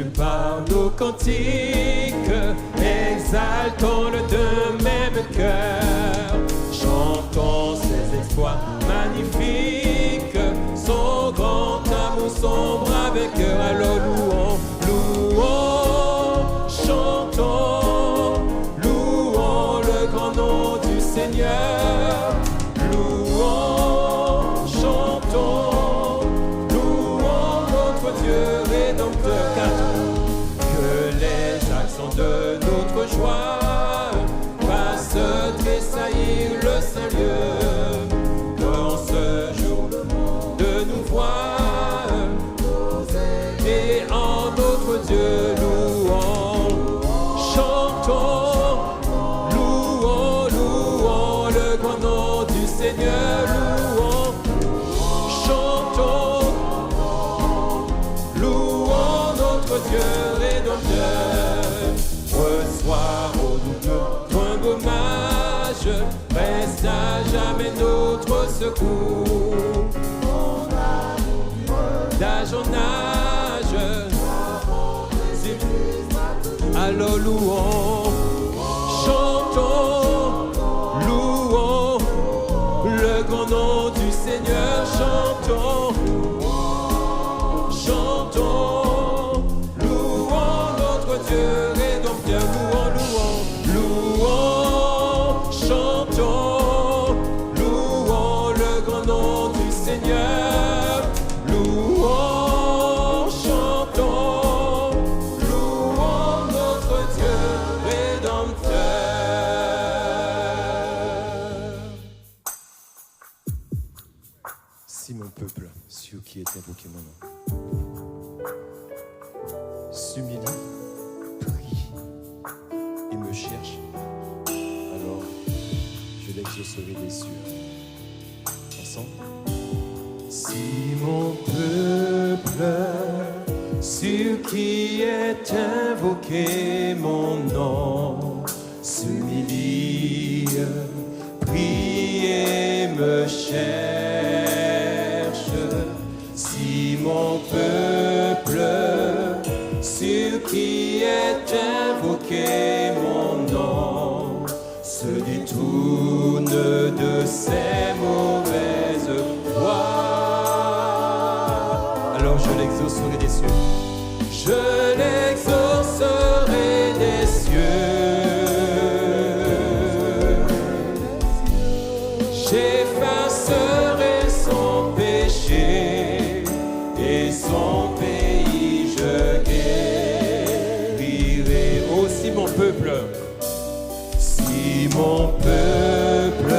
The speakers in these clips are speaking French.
par nos cantiques, exaltons-le de même cœur. Chantons ses exploits magnifiques, son grand amour, son brave cœur. Alors louons, louons, chantons, louons le grand nom du Seigneur. Louons, chantons, louons notre Dieu rédempteur. Que les accents de notre joie fassent tressaillir le Saint-Lieu. Dans ce jour de nous voir et en notre Dieu louons, chantons, louons, louons le grand nom du Seigneur. Louons, chantons, louons notre Dieu rédempteur. Reçois, ô nous, ton hommage, reste à jamais notre secours. D'âge en âge, alors louons, chantons, louons le grand nom du Seigneur. Chantons, chantons, louons notre Dieu rédempteur. Louons, louons, louons, chantons, louons le grand nom du Seigneur. Louons, chantons, louons notre Dieu rédempteur. Si mon peuple, ceux qui est invoqué mon nom, s'humilie, prie et me cherche, alors je l'exaucerai des cieux. Ensemble. Si mon peuple, celui qui est invoqué mon nom, s'humilie, prie et me cherche. Si mon peuple, celui qui est invoqué mon nom, se détourne de ses mauvaises voies, alors je l'exaucerai des cieux. Je l'exaucerai des cieux. J'effacerai son péché et son pays je guérirai. Oh, si mon peuple, si mon peuple,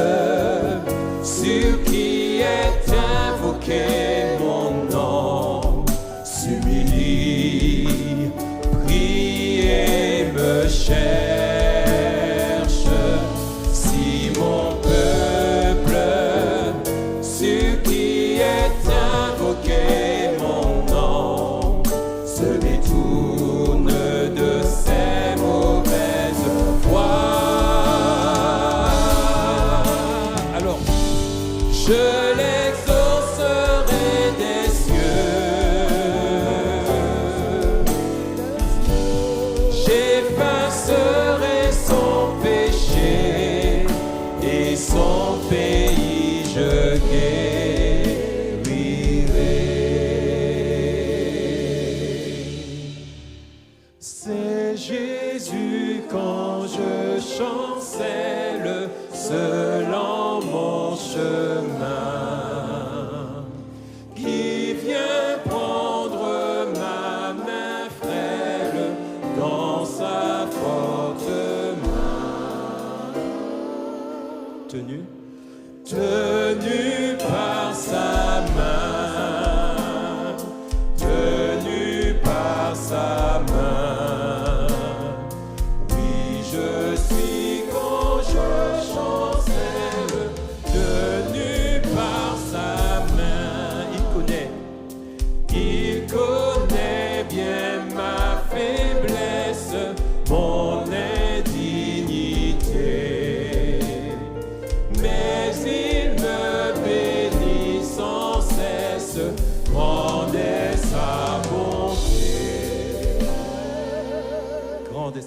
celui qui est invoqué mon nom, s'humilie, prie et me cherche. Si mon peuple, celui qui est invoqué mon nom, se détourne de ses mauvaises voies, alors je l'exaucerai des cieux. J'effacerai son péché et son pays je guérirai. C'est Jésus quand je chancelle selon mon chemin, qui vient prendre ma main frêle dans sa forte main. Tenu par sa main, tenu par sa main. Oui, je suis quand je chancelle, tenu par sa main. Il connaît bien ma faiblesse, mon indignité. Mais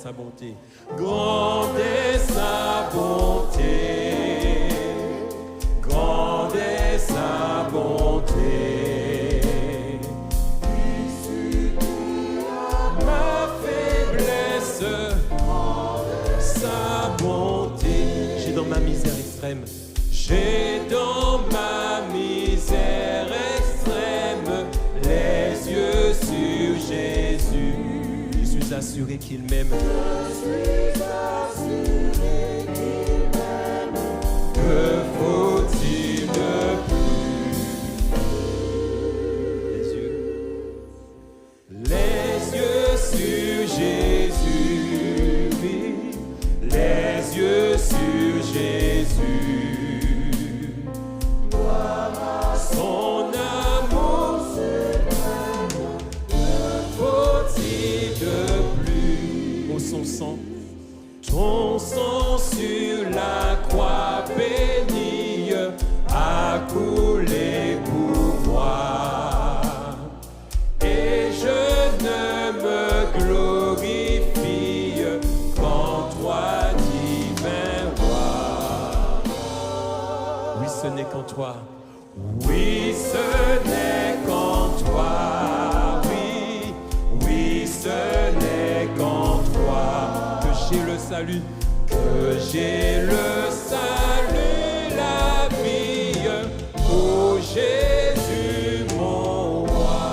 sa bonté. Grande est sa bonté. Grande est sa bonté. Il supplie à ma faiblesse sa bonté. J'ai dans ma misère extrême. J'ai dans ma misère extrême les yeux sur Jésus. Je suis assuré qu'il m'aime. Je suis assuré qu'il m'aime. Que faut-il de plus? Les yeux sur Jésus, oui. Les yeux sur Jésus. Son amour suprême, que faut-il de plus? Oh, son sang, ton sang sur la croix bénie a coulé pour moi. Et je ne me glorifie qu'en toi, divin roi. Oui, ce n'est qu'en toi. Oui, ce n'est qu'en toi, oui, oui, ce n'est qu'en toi que j'ai le salut, que j'ai le salut, la vie, ô Jésus mon roi.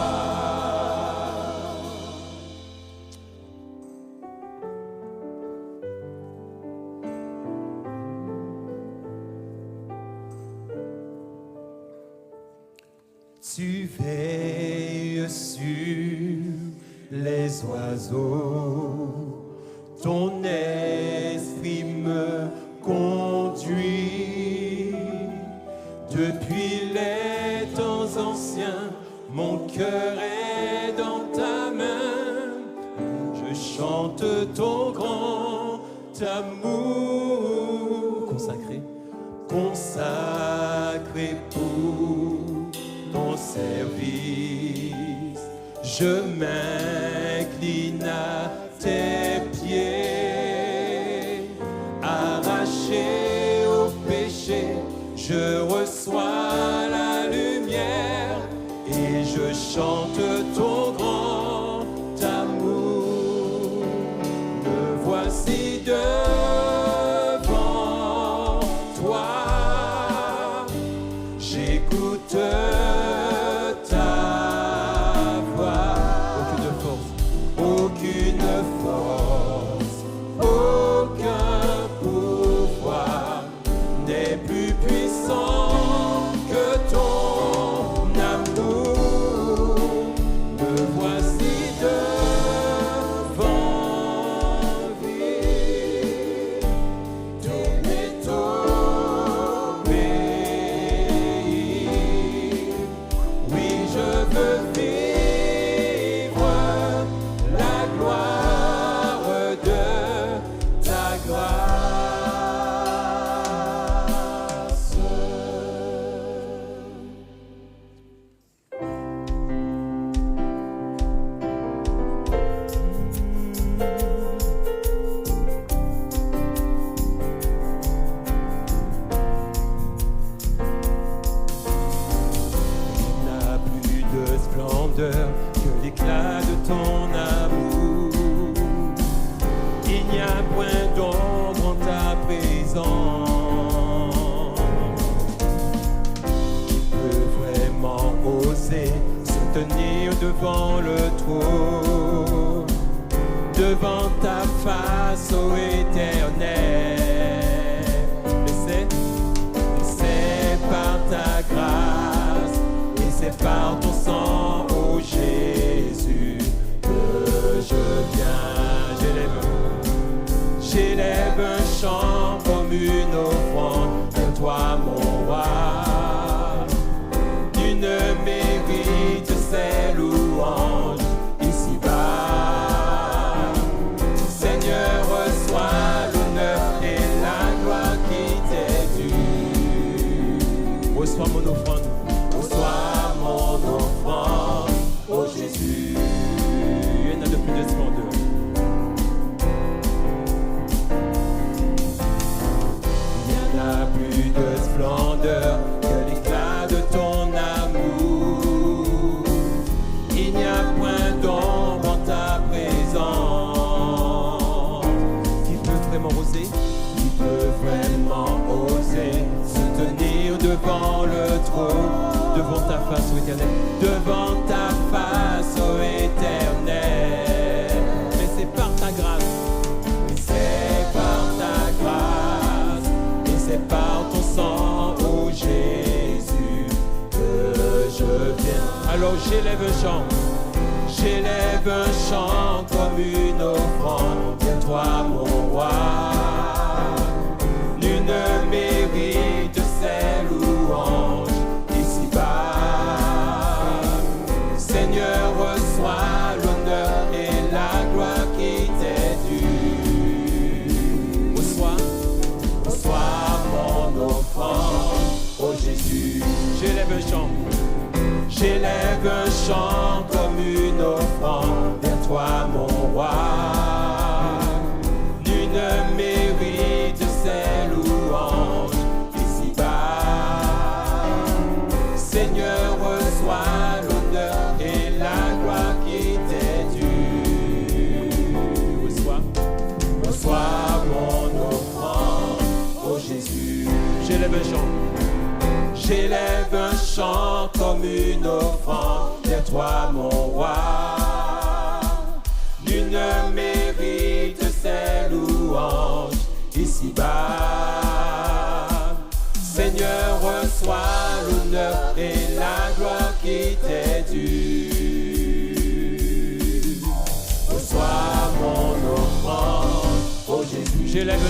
Tu veilles sur les oiseaux, ton esprit me conduit. Depuis les temps anciens, mon cœur est dans ta main. Je chante ton grand amour consacré, consacré pour ton service. Je m'incline à tes pieds, arraché au péché, je reçois la lumière et je chante ton grand amour. Me voici devant toi, j'écoute que l'éclat de ton amour. Il n'y a point d'ombre en ta présence. Qui peut vraiment oser se tenir devant le trône, devant ta face, ô Éternel? Mais c'est par ta grâce et c'est par ton sang, ô Jésus, que je viens. J'élève un chant comme une offrande de toi, mon roi. Tu ne mérites ces louanges ici-bas. Seigneur, reçois l'honneur et la gloire qui t'est due. Reçois mon offrande, reçois mon offrande, ô Jésus. Il y en a de plus de splendeur. devant le trône, devant ta face, ô Éternel, devant ta face, ô Éternel. Mais c'est par ta grâce, et c'est par ta grâce, et c'est par ton sang, ô Jésus, que je viens. Alors j'élève un chant comme une offrande, viens toi mon roi. Nul ne mérite ces louanges ici-bas. Seigneur, reçois l'honneur et la gloire qui t'est due. Reçois mon offrande, ô Jésus. J'élève un chant comme une offrande vers toi mon roi. Nul ne mérite ces louanges ici-bas. Seigneur, reçois l'honneur et la gloire qui t'est due. Reçois mon offrande, ô Jésus. J'élève un chant comme une offrande vers toi mon roi. Nul ne mérite ces louanges ici-bas. Seigneur, reçois l'honneur et la gloire qui t'est due. Reçois mon offrande, ô Jésus. J'élève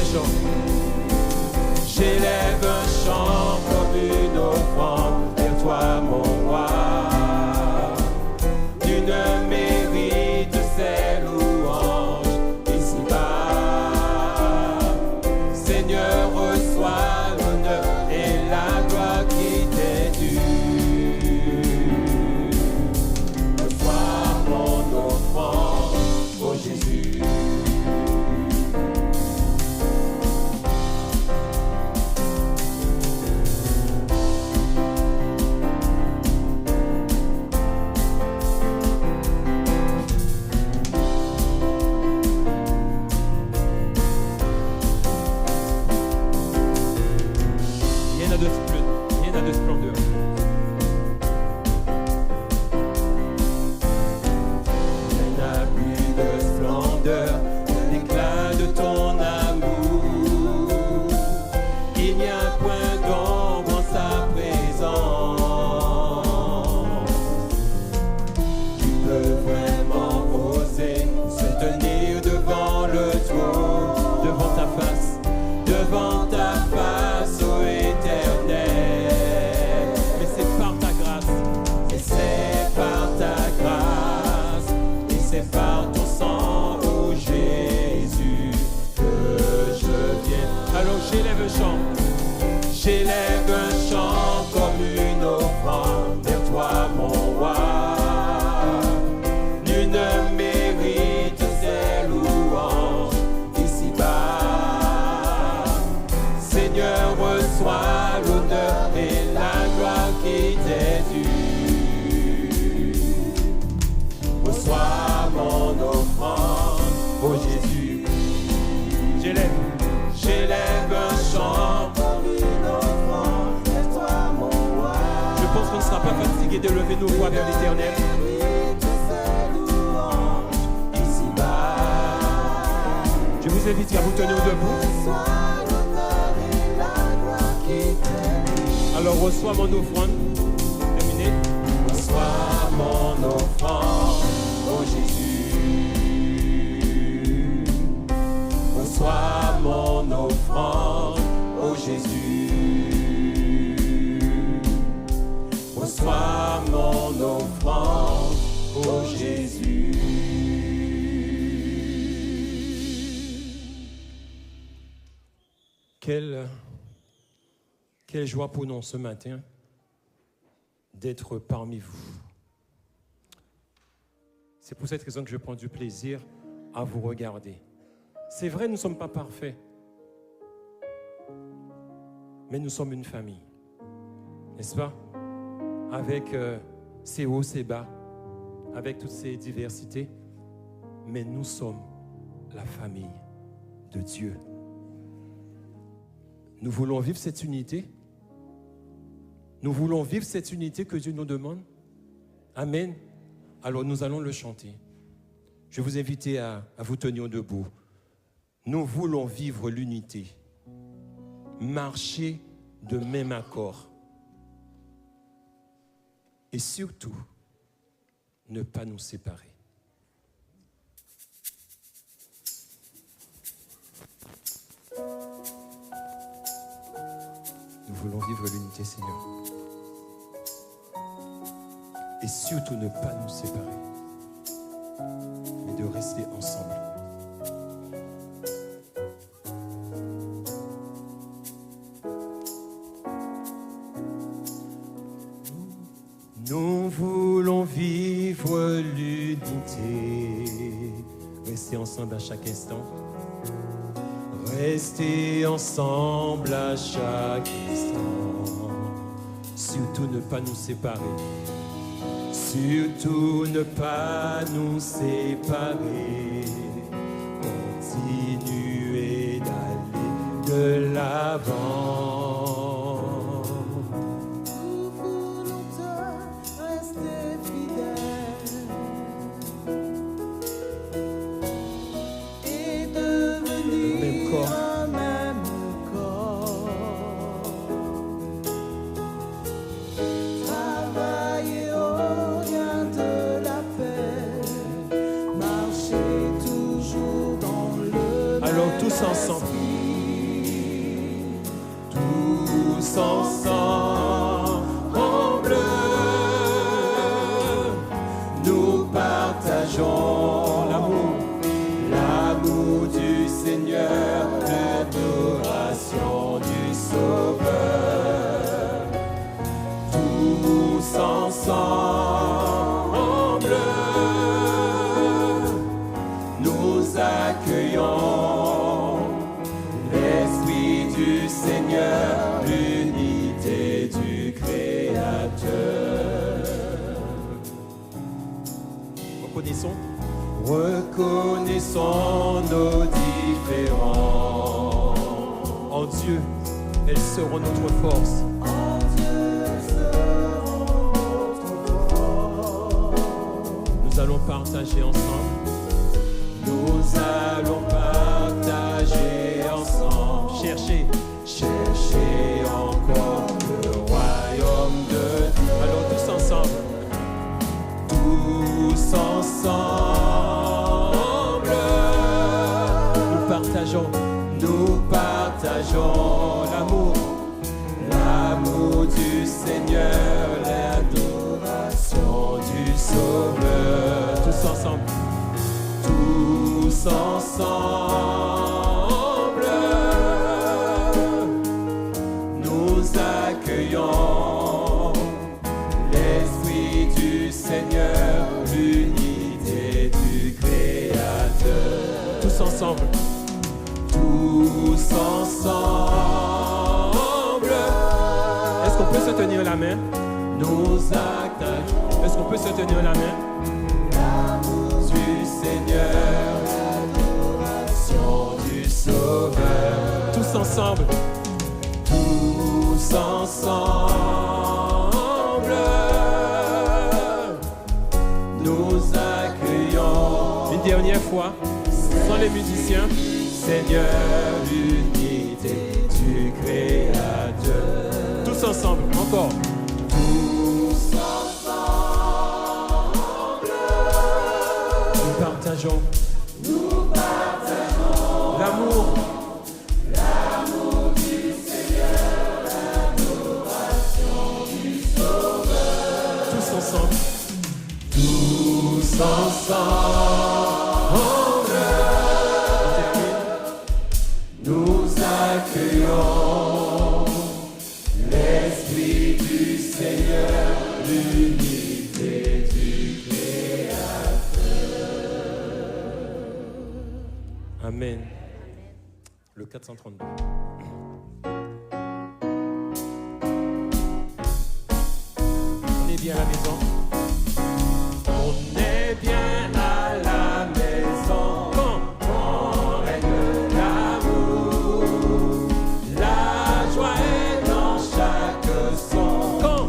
un chant comme une offrande vers toi mon roi. Nul ne mérite ces louanges ici-bas. Seigneur, reçois l'honneur et la gloire qui t'est due. Reçois mon offrande, ô Jésus. Rien n'a de splendeur. Rien n'a plus de splendeur que l'éclat de ton amour. Il n'y a point d'ombre en sa présence. Tu peux vraiment oser se tenir devant le trône, devant ta face, ô Éternel. Mais c'est par ta grâce, et c'est par ta grâce, et c'est par ton sang, ô Jésus, que je viens. Alors j'élève un chant comme une offrande vers toi mon roi. Nul ne mérite ces louanges ici-bas. Seigneur, reçois l'honneur et la gloire qui t'est due. Reçois mon offrande, ô Jésus. J'élève un chant comme une offrande vers toi mon roi. Je pense qu'on ne sera pas fatigué de lever nos voix vers l'Éternel. Je vous invite à vous tenir debout. Alors reçois mon offrande. Terminé. Reçois mon offrande, ô Jésus. Reçois mon offrande, ô Jésus. Reçois mon offrande, ô Jésus. Quelle joie pour nous ce matin d'être parmi vous. C'est pour cette raison que je prends du plaisir à vous regarder. C'est vrai, nous ne sommes pas parfaits, mais nous sommes une famille, n'est-ce pas? Avec ses hauts, ses bas, avec toutes ces diversités, mais nous sommes la famille de Dieu. Nous voulons vivre cette unité Nous voulons vivre cette unité que Dieu nous demande. Amen. Alors nous allons le chanter. Je vais vous inviter à vous tenir debout. Nous voulons vivre l'unité. Marcher de même accord. Et surtout, ne pas nous séparer. Nous voulons vivre l'unité, Seigneur. Et surtout ne pas nous séparer, mais de rester ensemble. Nous voulons vivre l'unité. Rester ensemble à chaque instant. Rester ensemble à chaque instant. Surtout ne pas nous séparer. Surtout ne pas nous séparer. Continuer d'aller de l'avant. Ensemble, tous ensemble, nous partageons l'amour du Seigneur, l'adoration du Sauveur. Tous ensemble, nous accueillons du Seigneur, l'unité du Créateur. Reconnaissons nos différends. En Dieu, elles seront notre force. En Dieu, elles seront notre force. Nous allons partager ensemble. Nous allons partager ensemble. Chercher encore le royaume de Dieu. Alors tous ensemble. Tous ensemble. Nous partageons l'amour du Seigneur, l'adoration du Sauveur. Tous ensemble. Tous ensemble, nous accueillons l'Esprit du Seigneur, l'unité du Créateur. Tous ensemble, tous ensemble. Est-ce qu'on peut se tenir la main? Nous accueillons. Est-ce qu'on peut se tenir la main? L'amour du Seigneur, l'adoration du Sauveur. Tous ensemble. Tous ensemble. Nous accueillons. Une dernière fois, sans les musiciens. Seigneur, l'unité du Créateur. Tous ensemble, encore. Tous ensemble. Nous partageons l'amour du Seigneur, l'adoration du Sauveur. Tous ensemble. Tous ensemble. Nous accueillons l'Esprit du Seigneur, l'unité du Créateur. Amen. Le 432. On est bien à la maison. On est bien à la maison. Quand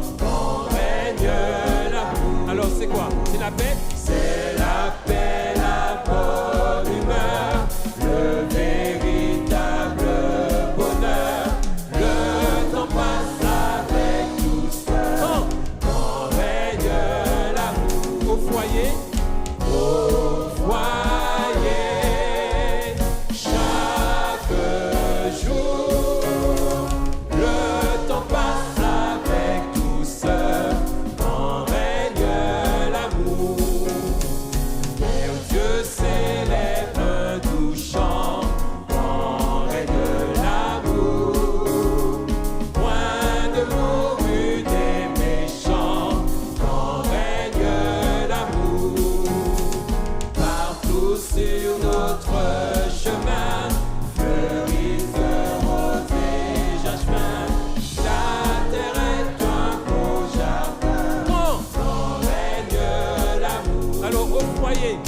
foyer.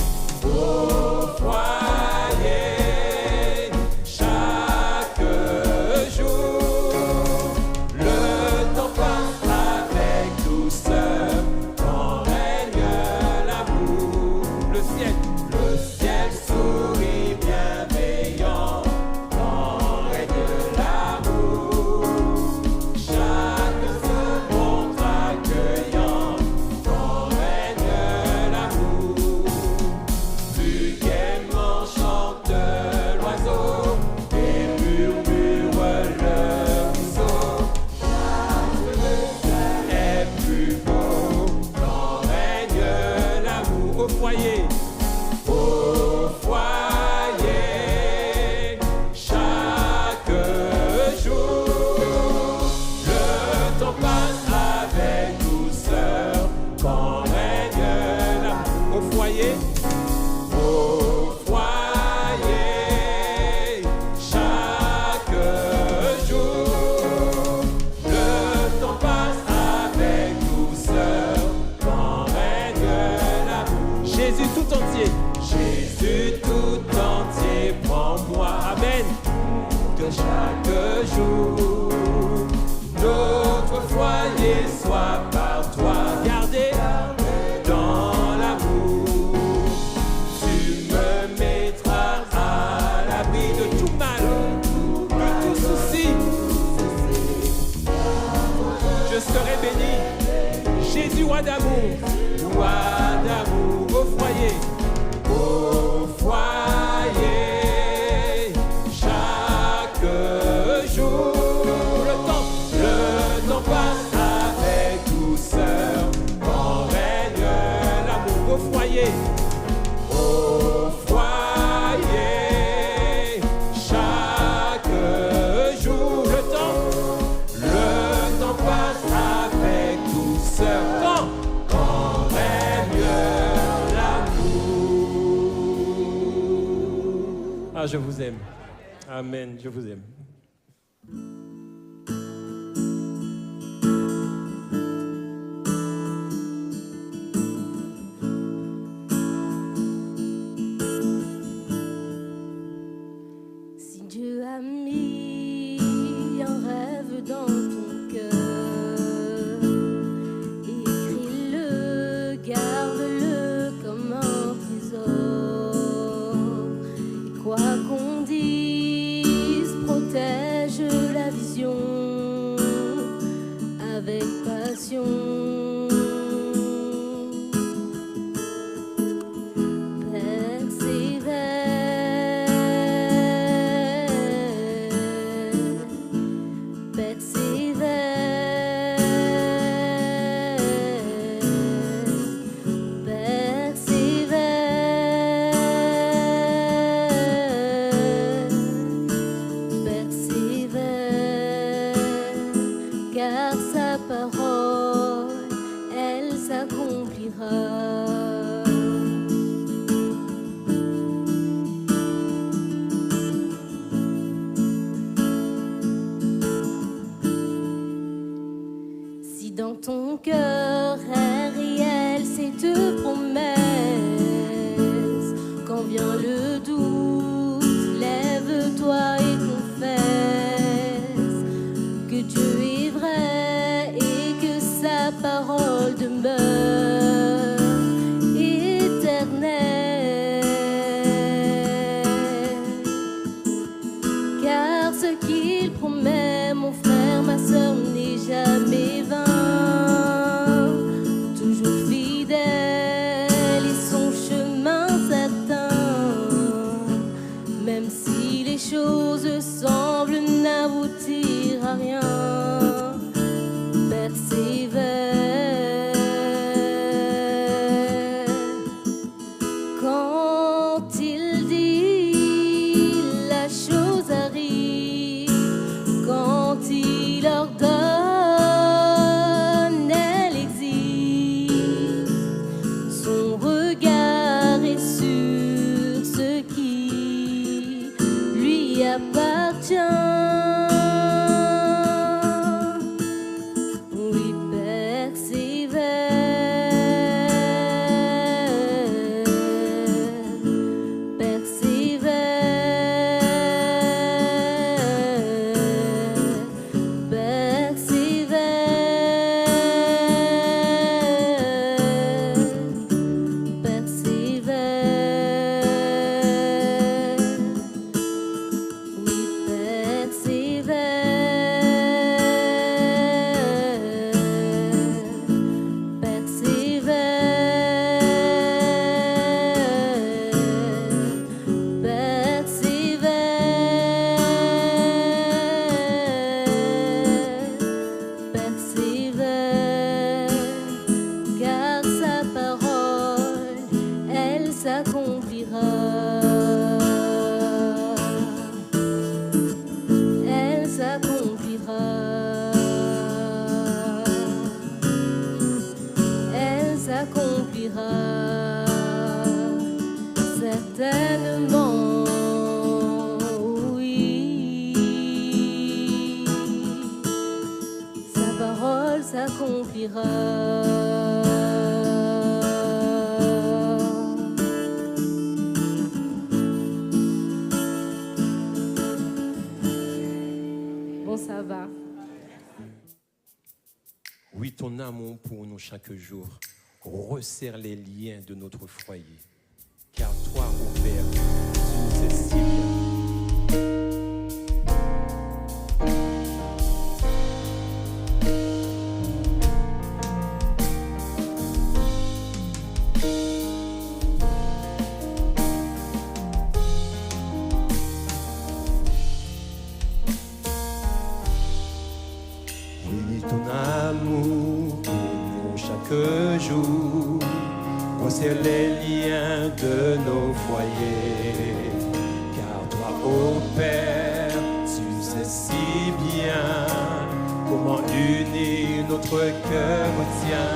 Au foyer, chaque jour, le temps passe avec douceur, quand règne l'amour. Le ciel sourit bienveillant, quand règne l'amour. Chaque se montre accueillant, quand règne l'amour. Plus gaiement chante l'oiseau et murmure le ruisseau. Chaque est plus beau quand règne l'amour. Au foyer, chaque jour, le temps passe avec douceur quand règne l'amour. Au foyer, chaque jour, le temps passe avec douceur quand règne l'amour. Jésus tout entier, Jésus tout entier, prends-moi, amen, que chaque jour, notre foyer soit par toi gardé dans l'amour. Tu me mettras à l'abri de tout mal, de tout souci. Je serai béni. Jésus, roi d'amour, au foyer. Au foyer, chaque jour, le temps passe avec douceur, quand règne l'amour. Au foyer, chaque jour, le temps passe avec douceur, quand règne l'amour. Ah, je vous aime. Amen, je vous aime. Si Dieu a mis un rêve dans ton cœur, écris-le, garde-le comme un trésor. Et quoi qu'on dise, protège la vision avec passion. Car sa parole, elle s'accomplira. Si dans ton cœur est réel cette promesse, quand vient le doute, lève-toi et confesse que Dieu est vrai et que sa parole demeure éternelle. Car ce qu'il promet, mon frère, ma sœur, n'est jamais vain. Toujours fidèle et son chemin certain, même si les choses semblent n'aboutir à rien. Persévère. Quand il dit, la chose arrive. Quand il ordonne, elle existe. Son regard est sur ce qui lui appartient. s'accomplira. Elle s'accomplira. Elle s'accomplira. Certainement, oui. Sa parole s'accomplira. Ça va. Oui, ton amour pour nous chaque jour resserre les liens de notre foyer. Car toi, ô Père, tu nous sais si bien. Jour, resserre les liens de nos foyers. Car toi, ô Père, tu sais si bien comment unir notre cœur au tien.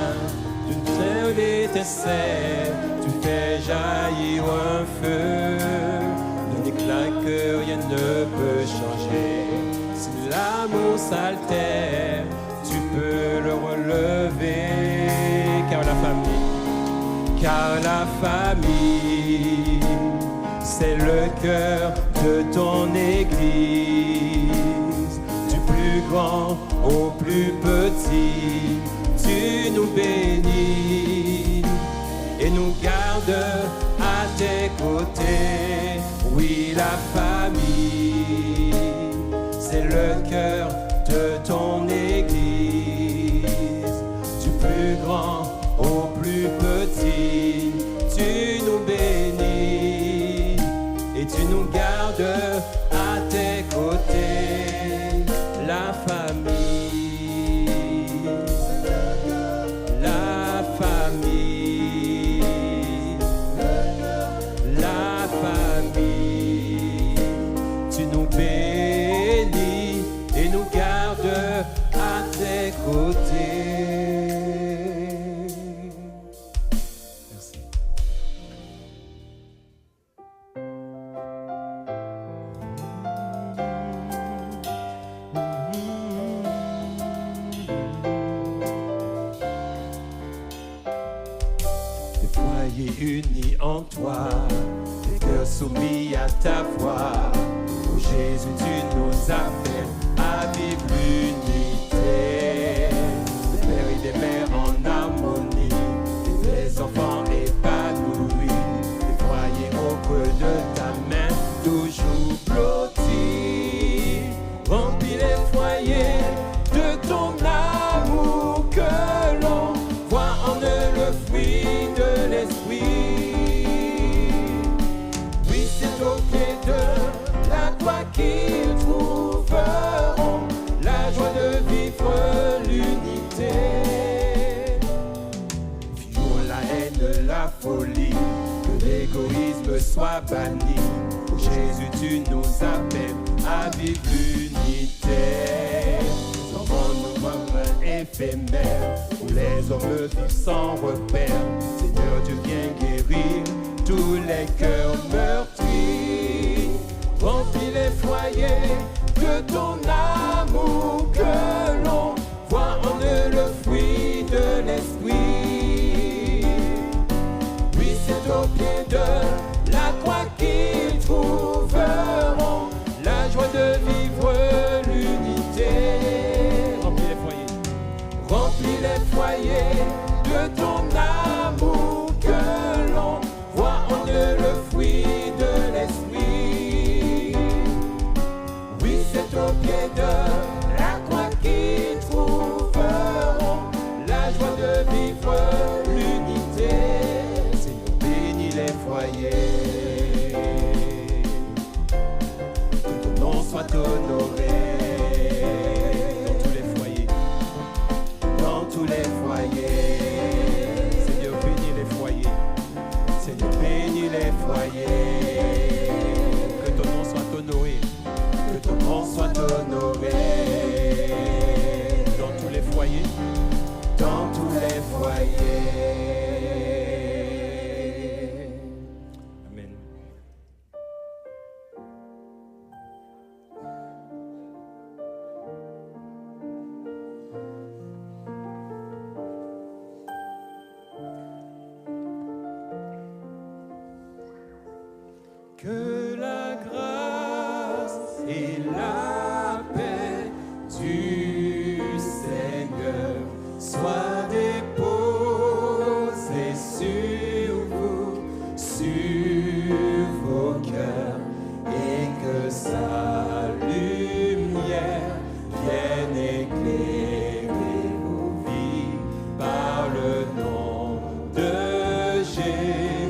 D'une seule étincelle, tu fais jaillir un feu, d'un éclat que rien ne peut changer. Si l'amour s'altère, tu peux le relever. Car la famille, c'est le cœur de ton Église. Du plus grand au plus petit, tu nous bénis et nous gardes à tes côtés. Oui, la famille, c'est le cœur de ton Église. Du plus grand au plus petit, tu nous bénis et tu nous gardes à tes côtés. La famille, la famille, la famille, tu nous bénis et nous gardes à tes côtés. Unis en toi, les cœurs soumis à ta voix. Oh Jésus, tu nous appelles à vivre l'unité. Des pères et des mères en harmonie, des enfants épanouis, des foyers au creux de ta main, toujours blottis. Remplis les foyers de ton amour, que l'on voit en eux le fruit de l'esprit. Oui, c'est au pied de la croix qu'ils trouveront la joie de vivre l'unité. Fuyons la haine, la folie, que l'égoïsme soit banni. Oh Jésus, tu nous appelles à vivre l'unité. Les enfants nous comme éphémères, où les hommes vivent sans repère. Seigneur, tu viens guérir tous les cœurs meurtris. Remplis les foyers de ton amour, que l'on voit en eux le fruit de l'esprit. Oui, c'est au pied de la croix qu'ils trouveront la joie de vivre l'unité. Remplis les foyers. Remplis les foyers de ton amour, que l'on voit en eux le fruit de l'esprit. Oui, c'est au pied de la croix qu'ils trouveront la joie de vivre l'unité. Seigneur, bénis les foyers, que ton nom soit honoré dans tous les foyers. Dans tous les foyers, Seigneur, bénis les foyers. Seigneur, bénis Que la grâce et la paix du Seigneur soient déposées sur vous, sur vos cœurs, et que sa lumière vienne éclairer vos vies par le nom de Jésus-Christ.